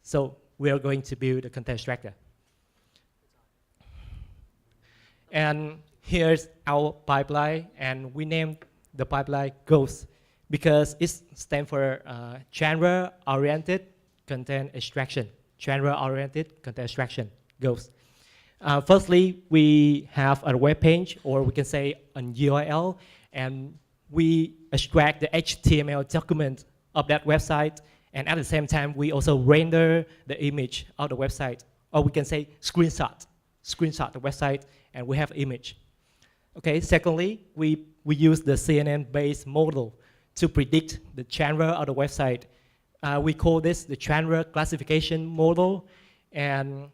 So we are going to build a content extractor. And here's our pipeline, and we named the pipeline Ghost because it stands for genre-oriented content extraction. Genre-oriented content extraction, Ghost. Firstly, we have a web page, or we can say an URL, and we extract the HTML document of that website, and at the same time, we also render the image of the website, or we can say screenshot the website, and we have image. Okay, secondly, we use the CNN-based model to predict the genre of the website. We call this the genre classification model, and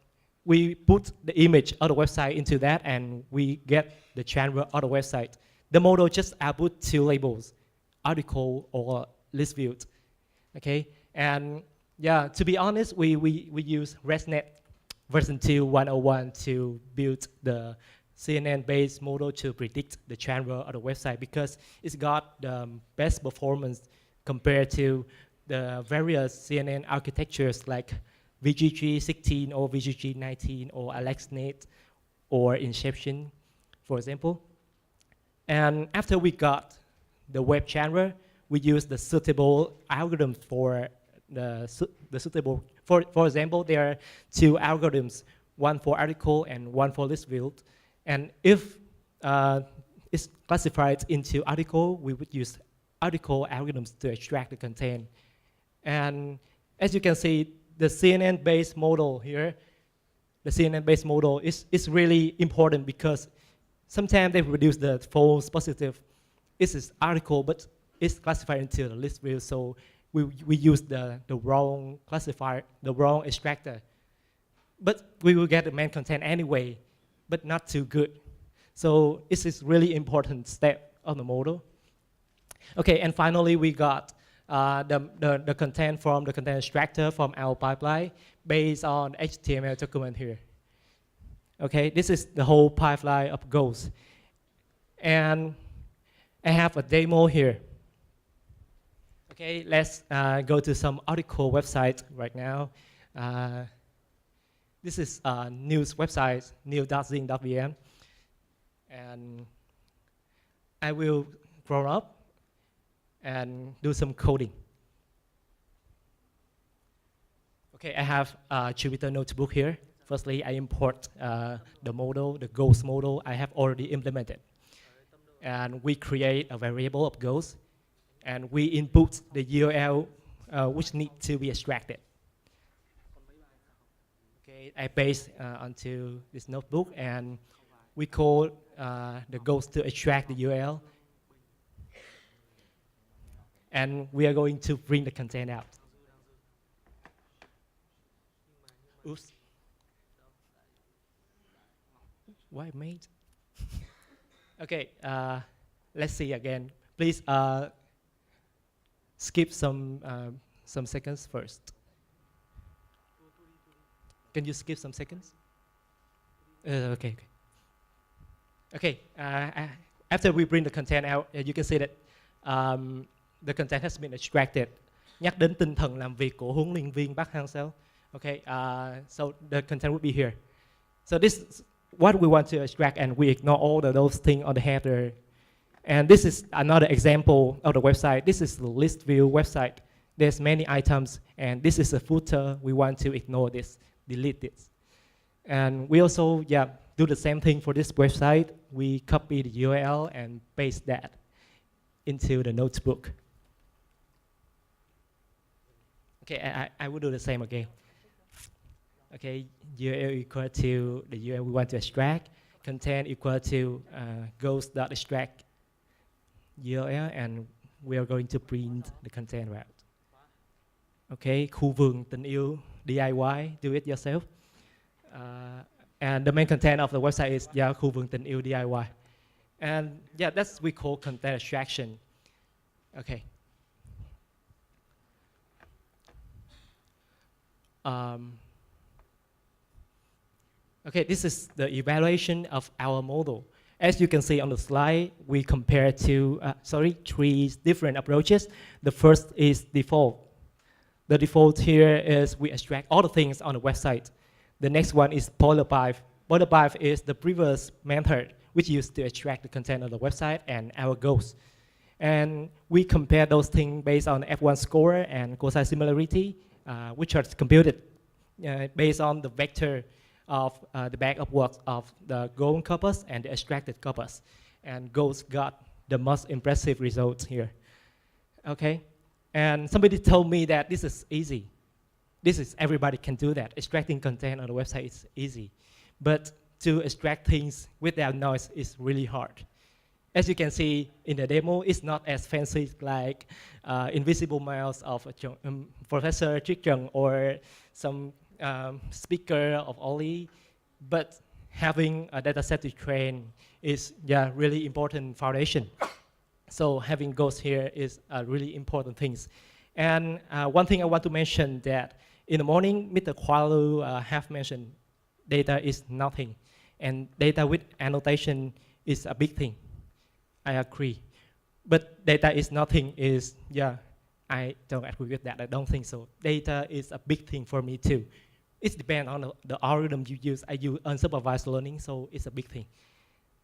we put the image of the website into that, and we get the genre of the website. The model just output two labels, article or list viewed. Okay, and yeah, to be honest, we use ResNet version 2.101 to build the CNN-based model to predict the genre of the website because it's got the best performance compared to the various CNN architectures like VGG16 or VGG19 or AlexNet or Inception, for example. And after we got the web genre, we use the suitable algorithm for the suitable. For example, there are two algorithms, one for article and one for list build. And if it's classified into article, we would use article algorithms to extract the content. And as you can see, the CNN-based model here, the CNN-based model is really important because sometimes they produce the false positive. This is article, but it's classified into the list view, so we use the wrong classifier, the wrong extractor. But we will get the main content anyway, but not too good. So this is really important step of the model. Okay, and finally we got the content from the content extractor from our pipeline based on HTML document here. Okay, this is the whole pipeline of Ghost. And I have a demo here. Okay, let's go to some article website right now. This is a news website, news.zing.vn. And I will grow up and do some coding. Okay, I have a Jupyter notebook here. Firstly, I import the model, the Ghost model I have already implemented. And we create a variable of Ghost, and we input the URL which need to be extracted. Okay, I paste onto this notebook, and we call the Ghost to extract the URL. And we are going to bring the content out. Oops. Why made? Okay, let's see again. Please skip some seconds first. Can you skip some seconds? Okay. Okay, after we bring the content out, you can see that the content has been extracted. Nhắc đến tinh thần làm việc của huấn luyện viên Park Hang-seo. Okay, so the content would be here. So this is what we want to extract, and we ignore all those things on the header. And this is another example of the website. This is the list view website. There's many items, and this is a footer. We want to ignore this, delete this. And we also, do the same thing for this website. We copy the URL and paste that into the notebook. Okay, I will do the same again. Okay, URL equal to the URL we want to extract. Content equal to ghost.extract URL, and we are going to print the content route. Okay, khu vườn tình yêu DIY, do it yourself. And the main content of the website is khu vườn tình yêu DIY. And that's we call content extraction. Okay. Okay, this is the evaluation of our model. As you can see on the slide, we compare three different approaches. The first is default. The default here is we extract all the things on the website. The next one is polar bive. Polar bive is the previous method which used to extract the content of the website and our goals. And we compare those things based on F1 score and cosine similarity, which are computed based on the vector of the back of work of the goal corpus and the extracted corpus. And goals got the most impressive results here. Okay, and somebody told me that this is easy. Everybody can do that. Extracting content on the website is easy. But to extract things without noise is really hard. As you can see in the demo, it's not as fancy like invisible mouse of Professor Trick Chung or some speaker of Oli, but having a data set to train is really important foundation. So having goals here is a really important thing. And one thing I want to mention that in the morning, Mr. Kwalu have mentioned data is nothing. And data with annotation is a big thing. I agree. But data is nothing is, I don't agree with that. I don't think so. Data is a big thing for me too. It depends on the algorithm you use. I use unsupervised learning, so it's a big thing.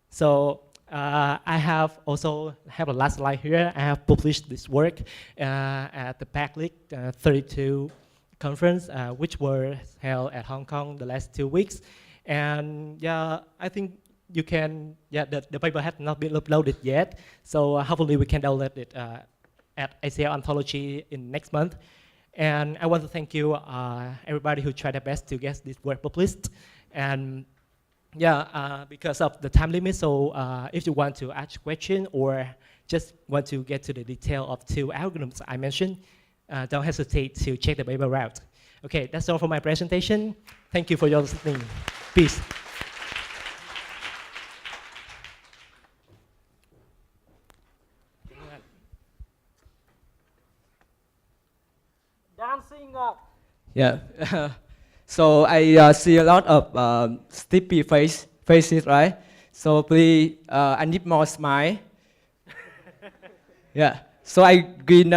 So I have also have a last slide here. I have published this work at the PACLIC 32 conference, which were held at Hong Kong the last 2 weeks. And I think you can, the paper has not been uploaded yet. So hopefully we can download it at ACL Anthology in next month. And I want to thank you, everybody who tried their best to get this work published. And because of the time limit, so if you want to ask a question or just want to get to the detail of 2 algorithms I mentioned, don't hesitate to check the paper out. Okay, that's all for my presentation. Thank you for your listening. Peace. Dancing up. Yeah. So I see a lot of sleepy faces, right? So please, I need more smile. Yeah. So I give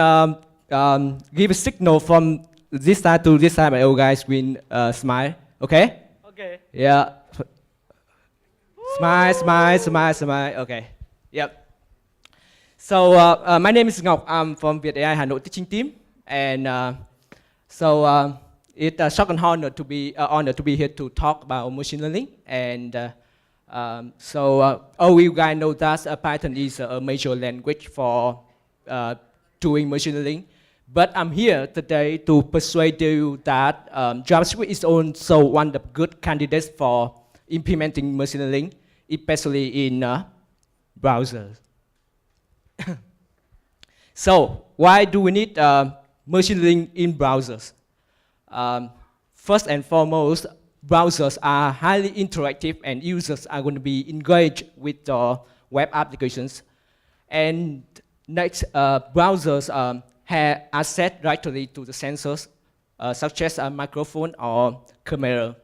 a signal from this side to this side, and you guys will smile. Okay? Okay. Yeah. Smile, smile, smile, smile. Okay. Yep. So my name is Ngọc. I'm from VIETAI Hà Nội teaching team, and it's a shock and honor to be here to talk about machine learning. And all you guys know that Python is a major language for doing machine learning. But I'm here today to persuade you that JavaScript is also one of the good candidates for implementing machine learning, especially in browsers. So why do we need machine learning in browsers? First and foremost, browsers are highly interactive and users are going to be engaged with the web applications. And next, browsers have access directly to the sensors, such as a microphone or camera.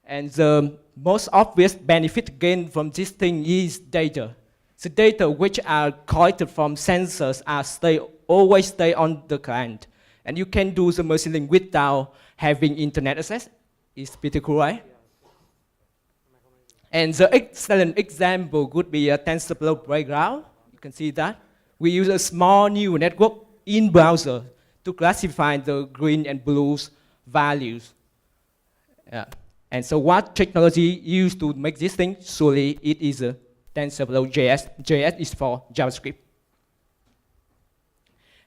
And the most obvious benefit gained from this thing is data. The data which are collected from sensors always stay on the client. And you can do the machine learning without having internet access. It's pretty cool, right? And the excellent example would be a TensorFlow playground. You can see that. We use a small neural network in browser to classify the green and blue values. Yeah. And so what technology used to make this thing? Surely it is a TensorFlow JS. JS is for JavaScript.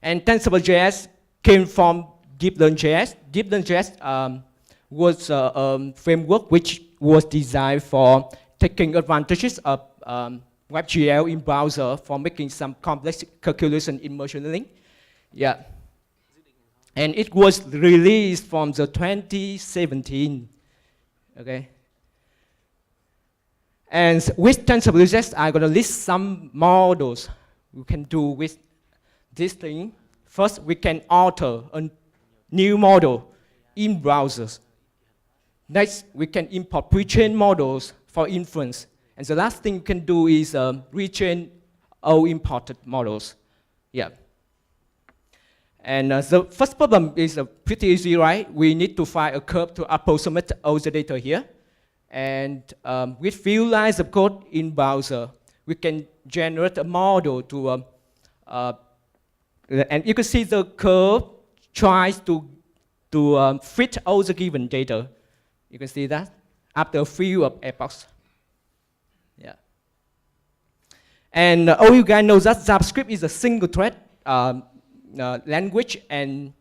And TensorFlow JS came from DeepLearn.js. DeepLearn.js was a framework which was designed for taking advantages of WebGL in browser for making some complex calculation in machine learning. Yeah. And it was released from the 2017. Okay. And with TensorFlow JS, I'm going to list some models we can do with this thing. First, we can alter a new model in browsers. Next, we can import pre-trained models for inference. And the last thing we can do is retrain all imported models. Yeah. And the first problem is pretty easy, right? We need to find a curve to approximate all the data here. And with few lines of code in browser, we can generate a model to, and you can see the curve tries to fit all the given data. You can see that after a few of epochs. Yeah. And all you guys know that JavaScript is a single thread language, and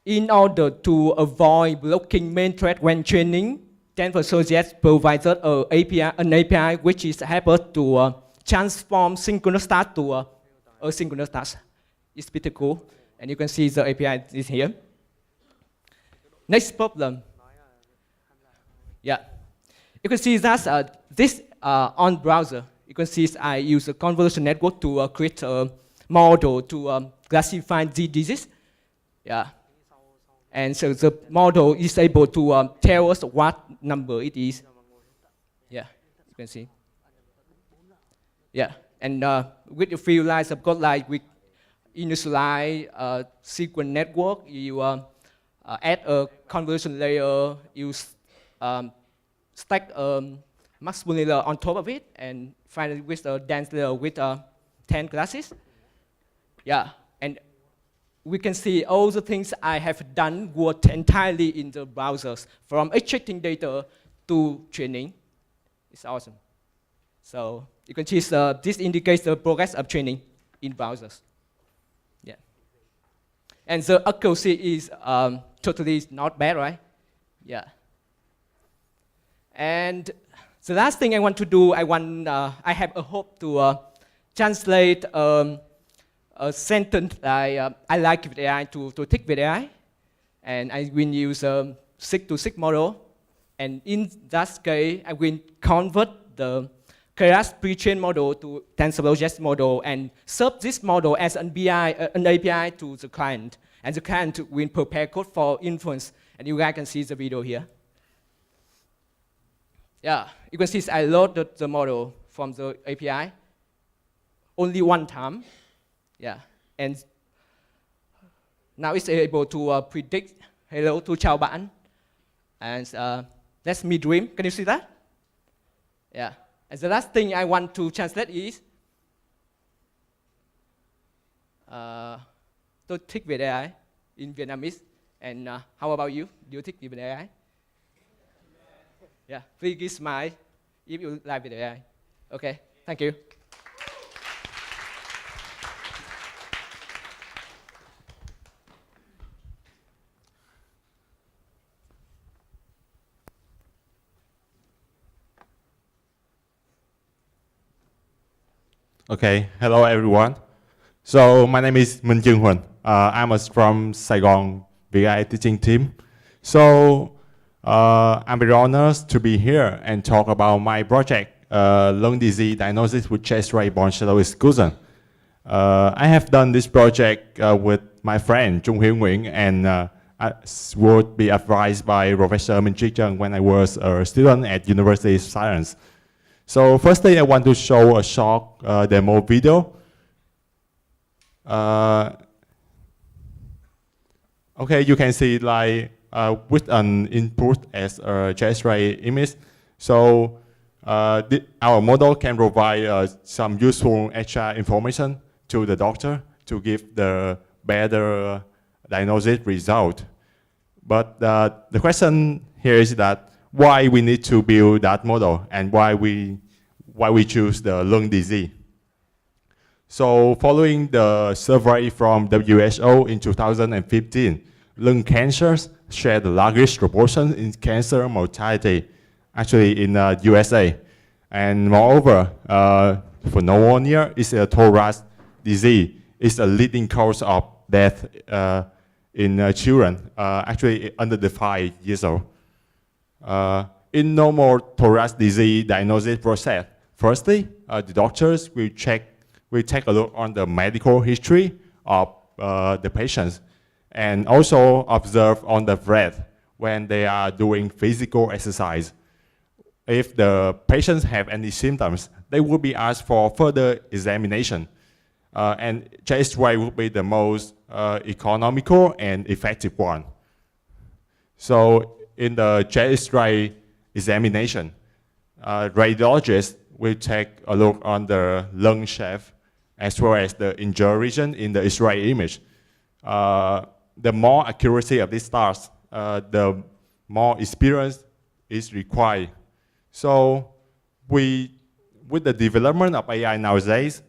in order to avoid blocking main thread when training, TensorFlow provides an API which is able to transform synchronous task to asynchronous task. It's pretty cool, and you can see the API is here. Next problem. Yeah, you can see that this on browser. You can see I use a convolution network to create a model to classify the disease. Yeah. And so the model is able to tell us what number it is. Yeah, you can see. Yeah, and with a few lines of code, like we initialize a sequence network, you add a convolution layer, you stack a maximum layer on top of it, and finally with a dense layer with 10 classes. Yeah, and we can see all the things I have done worked entirely in the browsers, from extracting data to training. It's awesome. So you can see this indicates the progress of training in browsers. Yeah. And the accuracy is totally not bad, right? Yeah. And the last thing I want to do, I have a hope to translate a sentence like I like VIETAI to tick VIETAI, and I will use a 6-to-6 model, and in that case I will convert the Keras pre-trained model to TensorFlow model and serve this model as an API to the client, and the client will prepare code for inference, and you guys can see the video here. Yeah, you can see I loaded the model from the API only one time. Yeah, and now it's able to predict hello to chào bạn, and let me dream. Can you see that? Yeah, and the last thing I want to translate is tôi thích VIETAI in Vietnamese. And how about you? Do you thích VIETAI? Yeah, please give smile if you like VIETAI. Okay, thank you. Okay, hello everyone. So my name is Minh Trương Huỳnh. I'm from Saigon VIETAI teaching team. So I'm very honored to be here and talk about my project, lung disease diagnosis with chest-ray bone shadow exclusion. I have done this project with my friend Trung Hiếu Nguyễn, and I would be advised by Professor Minh Trí Trân when I was a student at University of Science. So firstly, I want to show a short demo video. Okay, you can see like with an input as a X-ray image. So our model can provide some useful extra information to the doctor to give the better diagnosis result. But the question here is that why we need to build that model and why we choose the lung disease. So following the survey from WHO in 2015, lung cancers share the largest proportion in cancer mortality, actually in USA. And moreover, for pneumonia is a thorax disease. It's a leading cause of death in children, actually under the 5 years old. In normal thorax disease diagnosis process, firstly, the doctors will take a look on the medical history of the patients and also observe on the breath when they are doing physical exercise. If the patients have any symptoms, they will be asked for further examination. And JSRAI will be the most economical and effective one. So in the JSRAI examination, radiologists will take a look on the lung shape as well as the injury region in the X-ray image. The more accuracy of these stars, the more experience is required. So with the development of AI nowadays,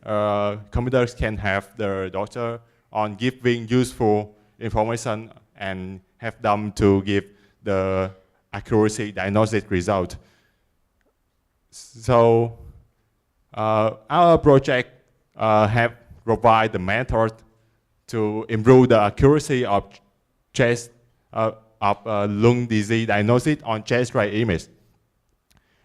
computers can have the doctor on giving useful information and have them to give the accuracy diagnostic result. So our project have provide the method to improve the accuracy of chest lung disease diagnosis on chest X-ray image.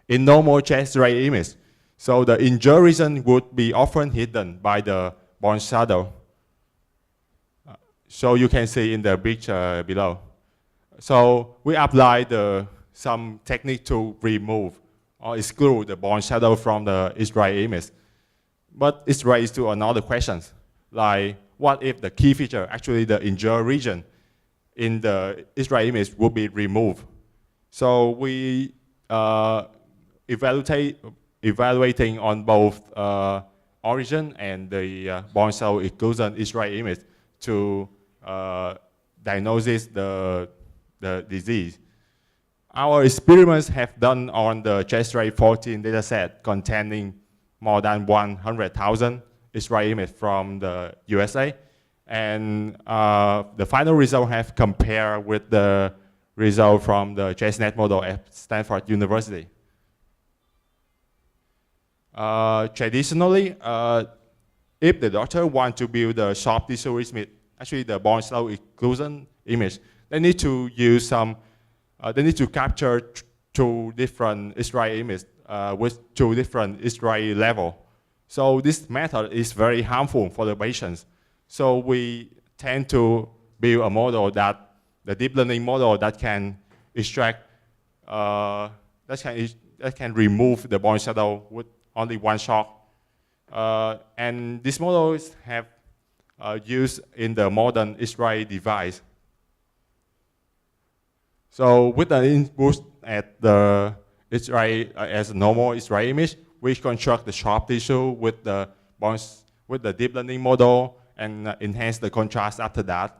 In normal chest X-ray image, so the injury region would be often hidden by the bone shadow. So you can see in the picture below. So we apply some technique to remove or exclude the bone shadow from the X-ray image. But it raises to another question, like what if the key feature, actually the injury region in the X-ray image would be removed? So we evaluating on both origin and the bone cell exclusion X-ray image to diagnose the disease. Our experiments have done on the JSRAI 14 dataset containing more than 100,000 X-ray images from the USA. And the final result have compared with the result from the JSNet model at Stanford University. Traditionally, if the doctor wants to build a soft tissue image, actually the bone cell exclusion image, they need to use some, they need to capture two different X-ray images with two different X-ray level. So this method is very harmful for the patients. So we tend to build a model that, the deep learning model that can extract, that can remove the bone shadow with only one shot. And these models have used in the modern X-ray device. So with the input at the X-ray as a normal X-ray image, we construct the sharp tissue with the bones, with the deep learning model and enhance the contrast after that.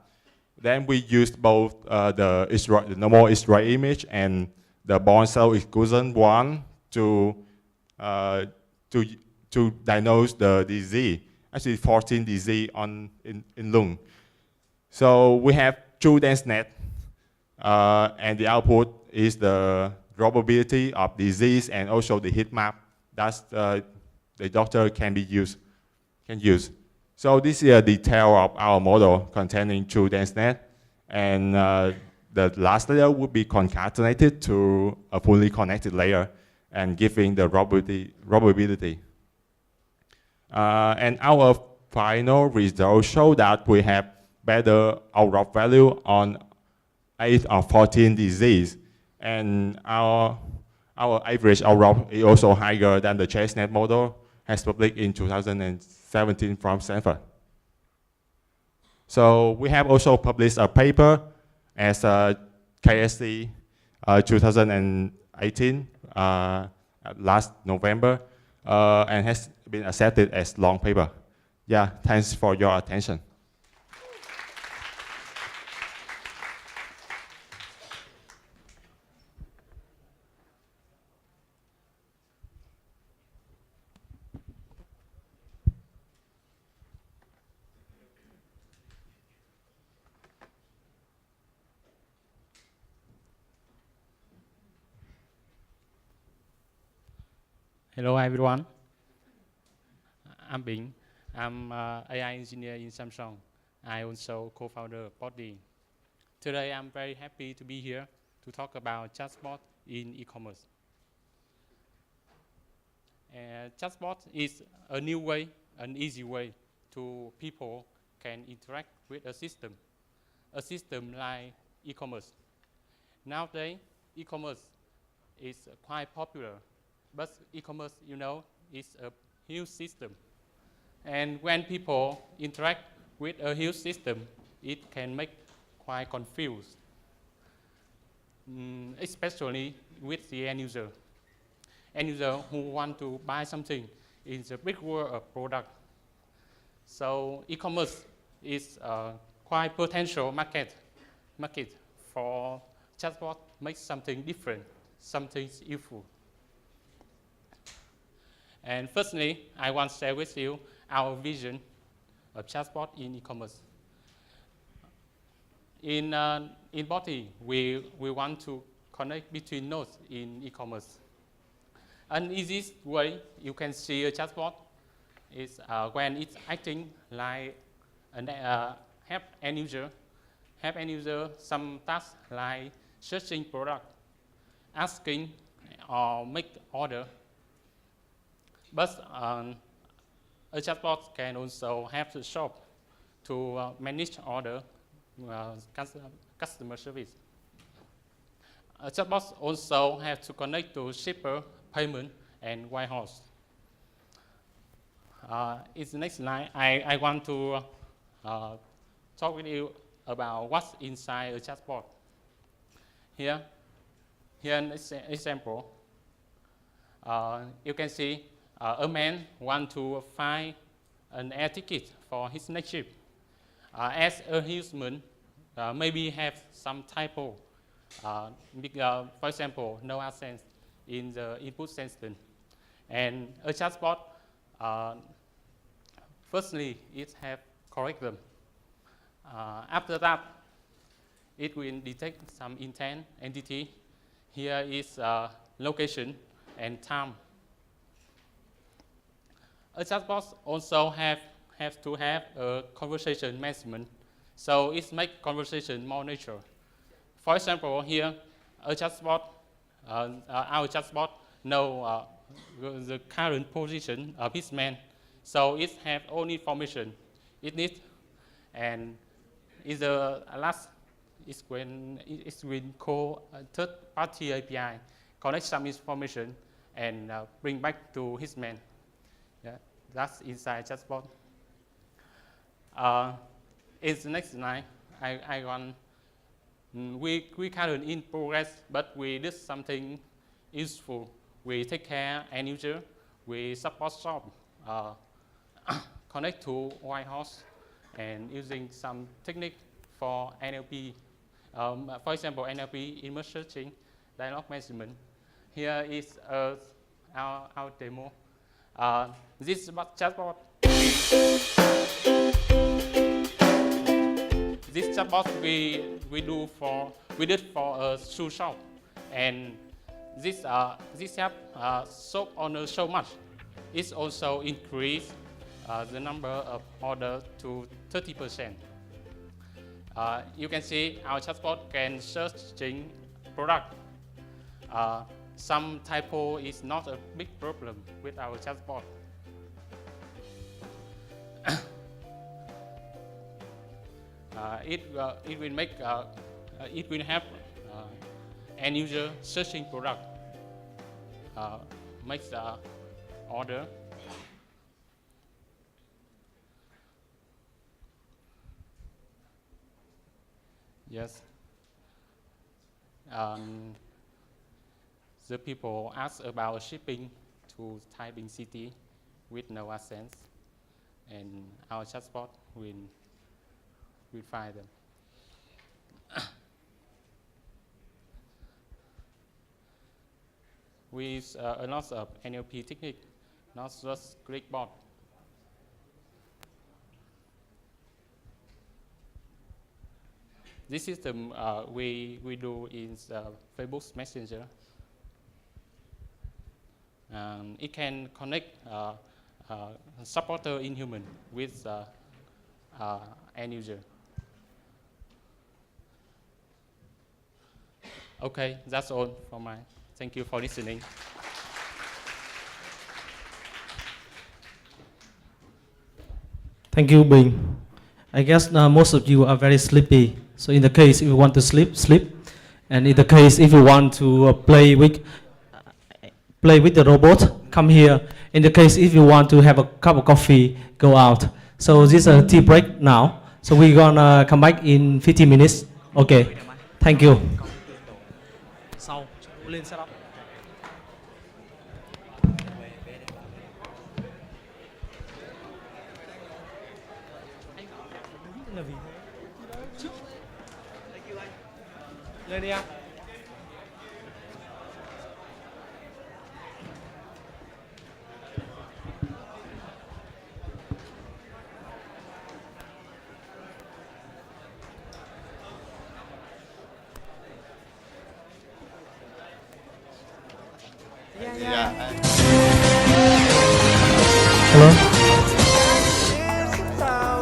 Then we used both the normal X-ray image and the bone cell exclusion one to diagnose the disease, actually 14 disease in lung. So we have two dense net, and the output is the probability of disease and also the heat map that the doctor can use. So this is a detail of our model containing two dense net, and the last layer would be concatenated to a fully connected layer and giving the probability. And our final results show that we have better outcome value on 8 of 14 disease, and our average outcome is also higher than the ChaseNet model has published in 2017 from Stanford. So we have also published a paper as KSC 2018 last November, and has been accepted as long paper. Yeah, thanks for your attention. Hello everyone. I'm Bing. I'm an AI engineer in Samsung. I also co-founder Body. Today I'm very happy to be here to talk about chatbot in e-commerce. Chatbot is a new way, an easy way to people can interact with a system like e-commerce. Nowadays, e-commerce is quite popular. But e-commerce, you know, is a huge system. And when people interact with a huge system, it can make quite confused, especially with the end user. End user who want to buy something in the big world of product. So e-commerce is a quite potential market for chatbot make something different, something useful. And firstly, I want to share with you our vision of chatbot in e-commerce. In Body, we want to connect between nodes in e-commerce. An easiest way you can see a chatbot is when it's acting like help end user some tasks like searching product, asking or make order. But a chatbot can also help the shop to manage order, customer service. A chatbot also have to connect to shipper, payment, and warehouse. In the next slide, I want to talk with you about what's inside a chatbot. Here an example. You can see a man wants to find an air ticket for his next trip. As a human, maybe have some typo. For example, no accent in the input sentence. And a chatbot, firstly, it have correct them. After that, it will detect some intent entity. Here is location and time. A chatbot also have to have a conversation management, so it makes conversation more natural. For example, here, a chatbot, our chatbot know the current position of his man, so it have all information it needs, and is the last is when it will call a third-party API, collect some information, and bring back to his man. Yeah, that's inside chatbot. In the next slide, I want we currently in progress, but we did something useful. We take care end user, we support shop, connect to warehouse, and using some technique for NLP. For example, NLP, image searching, dialogue management. Here is our demo. This chatbot. This chatbot we did for a shoe shop, and this help shop owner so much. It also increased the number of orders to 30%. You can see our chatbot can searching product. Some typo is not a big problem with our chatbot. It will make it will help end user searching product, makes the order. Yes. The people ask about shipping to Taiping City with no accent, and our chatbot will find them. We use a lot of NLP technique, not just clickbot. This system we do in Facebook Messenger. It can connect supporter in human with end user. Okay, that's all for my. Thank you for listening. Thank you, Bing. I guess most of you are very sleepy. So in the case if you want to sleep, sleep. And in the case if you want to play with play with the robot, come here. In the case if you want to have a cup of coffee, go out. So this is a tea break now. So we're gonna come back in 50 minutes. Okay, thank you. Sau, lên setup. Lên đi em. Hello.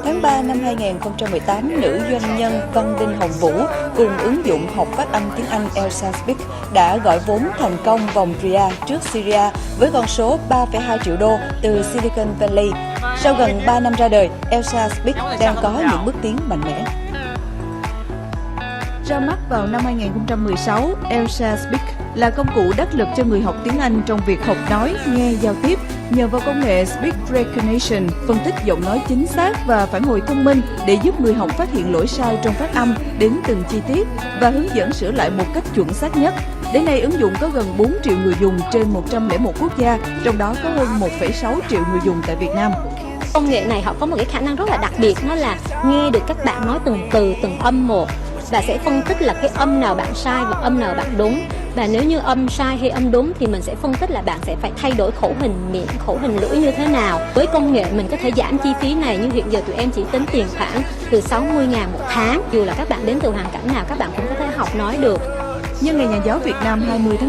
Tháng 3 năm 2018, nữ doanh nhân Văn Đinh Hồng Vũ cùng ứng dụng học phát âm tiếng Anh Elsa Speak đã gọi vốn thành công vòng RIA trước Syria với con số 3,2 triệu đô từ Silicon Valley. Sau gần 3 năm ra đời, Elsa Speak đang có những bước tiến mạnh mẽ. Ra mắt vào năm 2016, Elsa Speak là công cụ đắc lực cho người học tiếng Anh trong việc học nói, nghe, giao tiếp. Nhờ vào công nghệ Speak Recognition, phân tích giọng nói chính xác và phản hồi thông minh để giúp người học phát hiện lỗi sai trong phát âm đến từng chi tiết và hướng dẫn sửa lại một cách chuẩn xác nhất. Đến nay, ứng dụng có gần 4 triệu người dùng trên 101 quốc gia, trong đó có hơn 1,6 triệu người dùng tại Việt Nam. Công nghệ này họ có một cái khả năng rất là đặc biệt, nó là nghe được các bạn nói từng từ, từng âm một và sẽ phân tích là cái âm nào bạn sai và âm nào bạn đúng. Và nếu như âm sai hay âm đúng thì mình sẽ phân tích là bạn sẽ phải thay đổi khẩu hình miệng, khẩu hình lưỡi như thế nào. Với công nghệ mình có thể giảm chi phí này, nhưng hiện giờ tụi em chỉ tính tiền khoảng từ 60.000 một tháng. Dù là các bạn đến từ hoàn cảnh nào, các bạn cũng có thể học nói được. Nhân ngày Nhà giáo Việt Nam 20 tháng